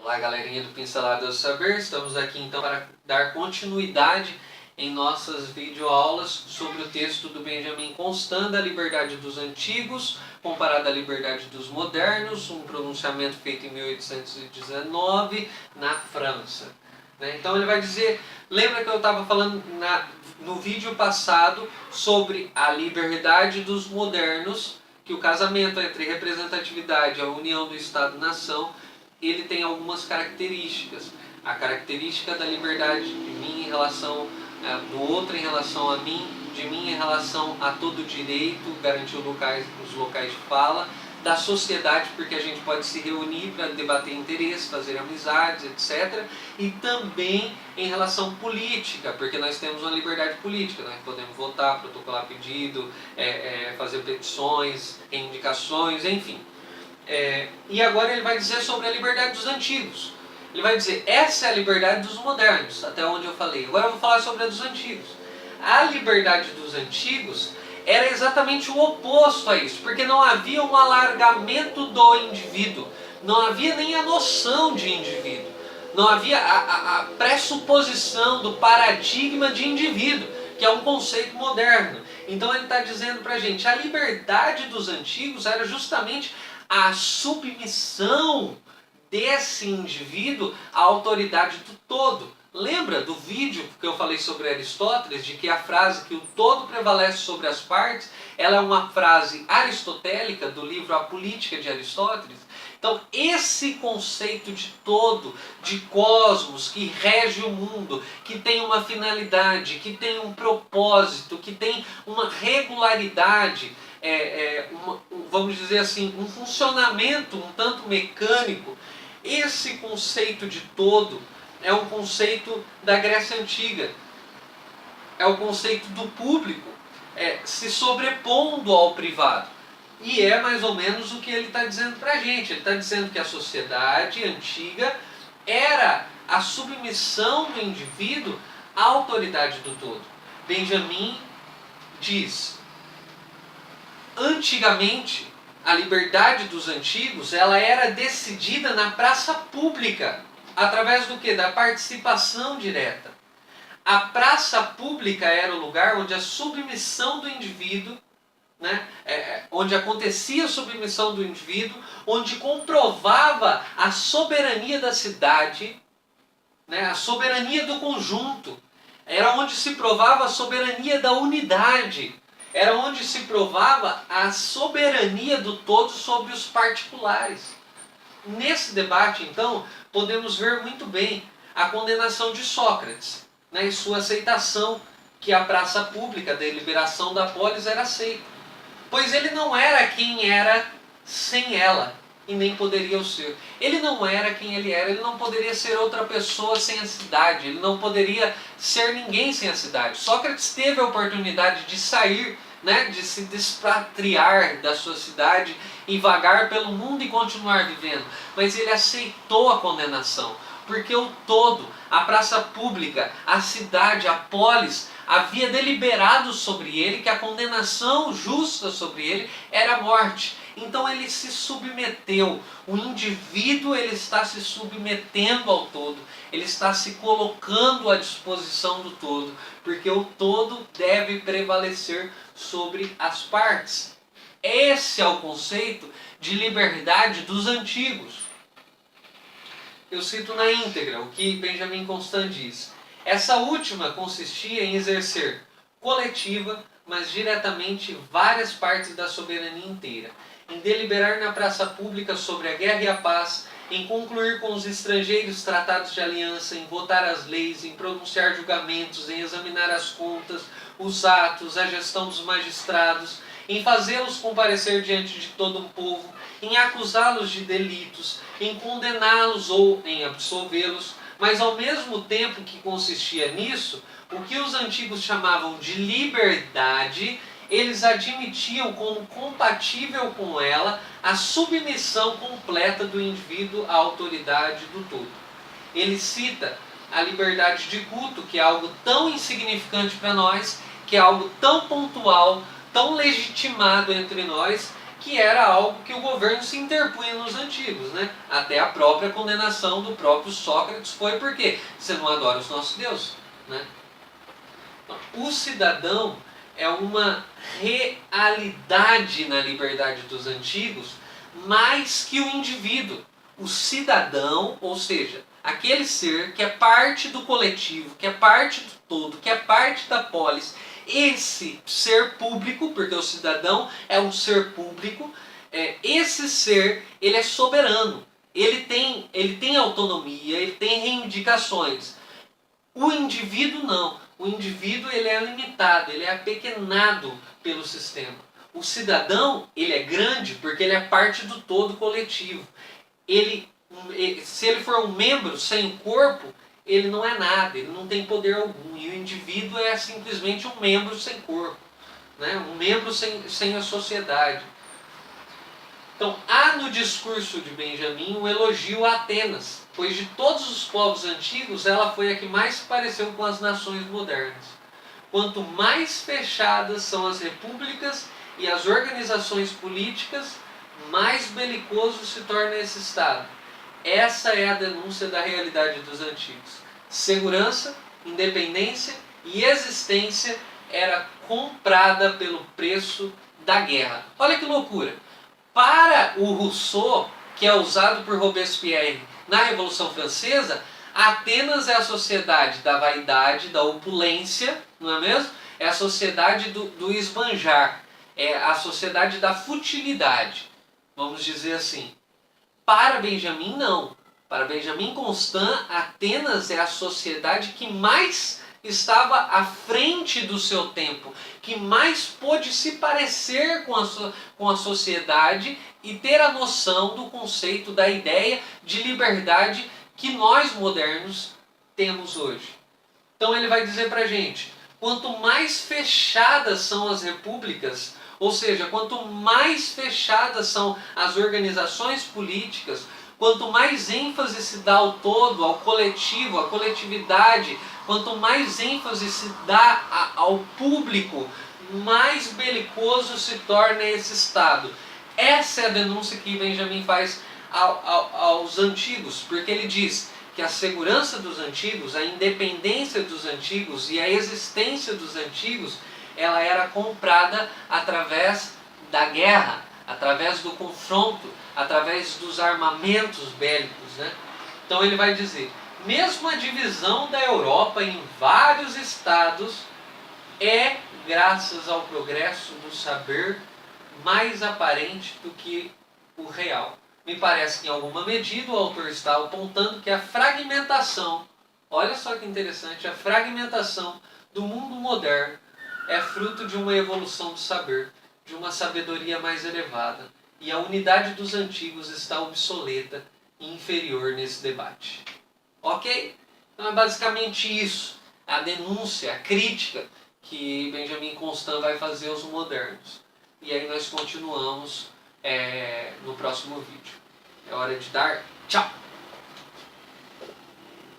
Olá, galerinha do Pincelada do Saber, estamos aqui então para dar continuidade em nossas videoaulas sobre o texto do Benjamin Constant, A Liberdade dos Antigos, comparada à Liberdade dos Modernos, um pronunciamento feito em 1819 na França. Então ele vai dizer, lembra que eu estava falando no vídeo passado sobre a liberdade dos modernos, que o casamento entre representatividade e a união do Estado-nação, ele tem algumas características. A característica da liberdade de mim em relação do outro em relação a mim, de mim em relação a todo direito, garantir os locais de fala, da sociedade, porque a gente pode se reunir para debater interesses, fazer amizades, etc. E também em relação política, porque nós temos uma liberdade política, nós podemos votar, protocolar pedido, fazer petições, indicações, enfim. E agora ele vai dizer sobre a liberdade dos antigos. Ele vai dizer, essa é a liberdade dos modernos, até onde eu falei. Agora eu vou falar sobre a dos antigos. A liberdade dos antigos era exatamente o oposto a isso, porque não havia um alargamento do indivíduo, não havia nem a noção de indivíduo, não havia a pressuposição do paradigma de indivíduo, que é um conceito moderno. Então ele está dizendo para a gente, a liberdade dos antigos era justamente a submissão desse indivíduo à autoridade do todo. Lembra do vídeo que eu falei sobre Aristóteles, de que a frase que o todo prevalece sobre as partes, ela é uma frase aristotélica do livro A Política de Aristóteles? Então esse conceito de todo, de cosmos, que rege o mundo, que tem uma finalidade, que tem um propósito, que tem uma regularidade, vamos dizer assim, um funcionamento um tanto mecânico, esse conceito de todo é um conceito da Grécia Antiga, é o conceito do público se sobrepondo ao privado. E é mais ou menos o que ele está dizendo para a gente. Ele está dizendo que a sociedade antiga era a submissão do indivíduo à autoridade do todo. Benjamin diz, antigamente, a liberdade dos antigos ela era decidida na praça pública, através do quê? Da participação direta. A praça pública era o lugar onde a submissão do indivíduo, onde acontecia a submissão do indivíduo, onde comprovava a soberania da cidade, a soberania do conjunto. Era onde se provava a soberania da unidade. Era onde se provava a soberania do todo sobre os particulares. Nesse debate, então, podemos ver muito bem a condenação de Sócrates, e sua aceitação que a praça pública, a deliberação da polis era aceita. Pois ele não era quem era sem ela, e nem poderia o ser. Ele não era quem ele não poderia ser outra pessoa sem a cidade, ele não poderia ser ninguém sem a cidade. Sócrates teve a oportunidade de sair, de se despatriar da sua cidade e vagar pelo mundo e continuar vivendo. Mas ele aceitou a condenação, porque o todo, a praça pública, a cidade, a polis, havia deliberado sobre ele que a condenação justa sobre ele era a morte. Então ele se submeteu, o indivíduo ele está se submetendo ao todo, ele está se colocando à disposição do todo, porque o todo deve prevalecer sobre as partes. Esse é o conceito de liberdade dos antigos. Eu cito na íntegra o que Benjamin Constant diz. Essa última consistia em exercer coletiva, mas diretamente várias partes da soberania inteira, em deliberar na praça pública sobre a guerra e a paz, em concluir com os estrangeiros tratados de aliança, em votar as leis, em pronunciar julgamentos, em examinar as contas, os atos, a gestão dos magistrados, em fazê-los comparecer diante de todo um povo, em acusá-los de delitos, em condená-los ou em absolvê-los, mas ao mesmo tempo que consistia nisso, o que os antigos chamavam de liberdade, eles admitiam como compatível com ela a submissão completa do indivíduo à autoridade do todo. Ele cita a liberdade de culto, que é algo tão insignificante para nós, que é algo tão pontual, tão legitimado entre nós, que era algo que o governo se interpunha nos antigos, né? Até a própria condenação do próprio Sócrates foi porque você não adora os nossos deuses, né? O cidadão é uma realidade na liberdade dos antigos mais que o indivíduo. O cidadão, ou seja, aquele ser que é parte do coletivo, que é parte do todo, que é parte da polis, esse ser público, porque o cidadão é um ser público, esse ser, ele é soberano, ele tem autonomia, ele tem reivindicações. O indivíduo não. O indivíduo ele é limitado, ele é apequenado pelo sistema. O cidadão ele é grande porque ele é parte do todo coletivo. Se ele for um membro sem corpo, ele não é nada, ele não tem poder algum. E o indivíduo é simplesmente um membro sem corpo, né? Um membro sem a sociedade. Então, há no discurso de Benjamin um elogio a Atenas, pois de todos os povos antigos, ela foi a que mais se pareceu com as nações modernas. Quanto mais fechadas são as repúblicas e as organizações políticas, mais belicoso se torna esse Estado. Essa é a denúncia da realidade dos antigos. Segurança, independência e existência era comprada pelo preço da guerra. Olha que loucura! Para o Rousseau, que é usado por Robespierre na Revolução Francesa, Atenas é a sociedade da vaidade, da opulência, não é mesmo? É a sociedade do esbanjar, é a sociedade da futilidade, vamos dizer assim. Para Benjamin, não. Para Benjamin Constant, Atenas é a sociedade que mais estava à frente do seu tempo, que mais pôde se parecer com a sociedade e ter a noção do conceito, da ideia de liberdade que nós modernos temos hoje. Então ele vai dizer para a gente, quanto mais fechadas são as repúblicas, ou seja, quanto mais fechadas são as organizações políticas, quanto mais ênfase se dá ao todo, ao coletivo, à coletividade, quanto mais ênfase se dá ao público, mais belicoso se torna esse Estado. Essa é a denúncia que Benjamin faz aos antigos, porque ele diz que a segurança dos antigos, a independência dos antigos e a existência dos antigos, ela era comprada através da guerra, através do confronto, através dos armamentos bélicos, né? Então ele vai dizer, mesmo a divisão da Europa em vários estados é graças ao progresso do saber mais aparente do que o real. Me parece que em alguma medida o autor está apontando que a fragmentação, olha só que interessante, a fragmentação do mundo moderno é fruto de uma evolução do saber, de uma sabedoria mais elevada, e a unidade dos antigos está obsoleta e inferior nesse debate. Ok? Então é basicamente isso, a denúncia, a crítica que Benjamin Constant vai fazer aos modernos. E aí nós continuamos no próximo vídeo. É hora de dar tchau!